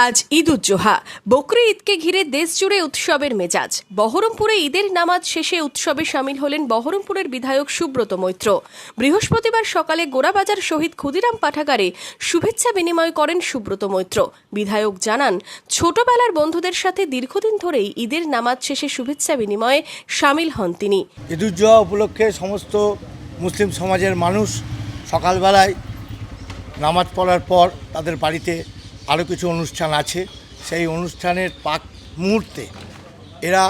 আজ ঈদ উজ্জোহা। বকরি ঈদকে ঘিরে দেশ জুড়ে উৎসবের মেজাজ। বহরমপুরে ঈদের নামাজ শেষে উৎসবে সামিল হলেন বহরমপুরের বিধায়ক সুব্রত মৈত্র। বৃহস্পতিবার সকালে গোড়াবাজার শহীদ ক্ষুদিরাম পাঠাগারে শুভেচ্ছা বিনিময় করেন সুব্রত মৈত্র। বিধায়ক জানান, ছোটবেলার বন্ধুদের সাথে দীর্ঘদিন ধরেই ঈদের নামাজ শেষে শুভেচ্ছা বিনিময়ে সামিল হন তিনি। ঈদ উজ্জোহা উপলক্ষে সমস্ত মুসলিম সমাজের মানুষ সকালবেলায় নামাজ পড়ার পর তাদের বাড়িতে আরও কিছু অনুষ্ঠান আছে। সেই অনুষ্ঠানের পাক মুহূর্তে এরা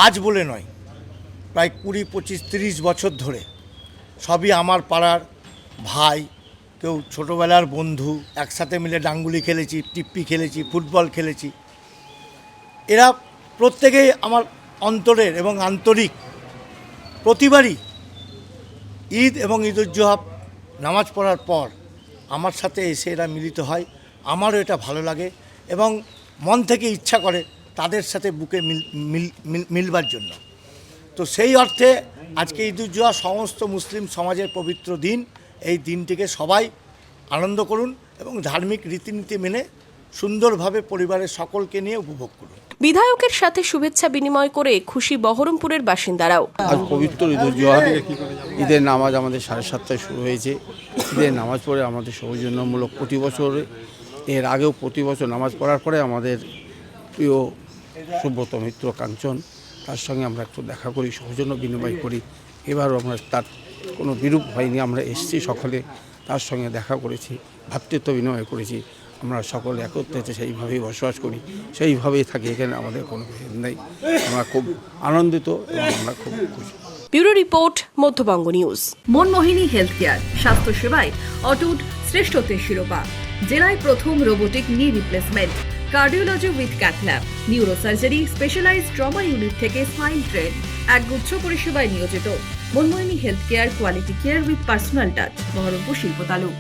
আজ বলে নয়, প্রায় 20, 25, 30 বছর ধরে সবই আমার পাড়ার ভাই, কেউ ছোটোবেলার বন্ধু, একসাথে মিলে ডাঙ্গুলি খেলেছি, টিপ্পি খেলেছি, ফুটবল খেলেছি। এরা প্রত্যেকেই আমার অন্তরের এবং আন্তরিক। প্রতিবারই ঈদ এবং ঈদ উজ্জোহা নামাজ পড়ার পর আমার সাথে এসে এরা মিলিত হয়। আমারও এটা ভালো লাগে এবং মন থেকে ইচ্ছা করে তাদের সাথে বুকে মিলবার জন্য। তো সেই অর্থে আজকে ঈদ উজ্জোহা সমস্ত মুসলিম সমাজের পবিত্র দিন। এই দিনটিকে সবাই আনন্দ করুন এবং ধার্মিক রীতিনীতি মেনে সুন্দরভাবে পরিবারের সকলকে নিয়ে উপভোগ করুন। বিধায়কের সাথে শুভেচ্ছা বিনিময় করে খুশি বহরমপুরের বাসিন্দারাও। আজ পবিত্র ঈদ উজ্জোহা, ঈদের নামাজ আমাদের 7:30টায় শুরু হয়েছে। ঈদের নামাজ পড়ে আমাদের সৌজন্যমূলক প্রতি বছর, এর আগেও প্রতি বছর নামাজ পড়ার পরে আমাদের প্রিয় সুব্রত মিত্র কাঞ্চন, তার সঙ্গে আমরা একটু দেখা করি, সৌজন্য বিনিময় করি। এবারও আমরা তার কোনো বিরূপ হয়নি, আমরা এসেছি সকলে, তার সঙ্গে দেখা করেছি, ভ্রাতৃত্ব বিনিময় করেছি। আমরা সকলে একত্রিত সেইভাবেই বসবাস করি, সেইভাবেই থাকি। এখানে আমাদের কোনো ভেদ নেই। আমরা খুব আনন্দিত এবং আমরা খুব খুশি। Bureau report, Madhyabanga news. Manmohini Health Care, স্বাস্থ্য সেবায় অটুট শ্রেষ্ঠত্বের শিরোপা। জেলায় প্রথম robotic knee replacement, cardiology with cath lab, neurosurgery, specialised trauma unit থেকে স্মাইল ট্রেন, একগুচ্ছ পরিষেবায় নিয়োজিত। Manmohini Health Care, quality care with personal touch, Baharampur শিল্প তালুক।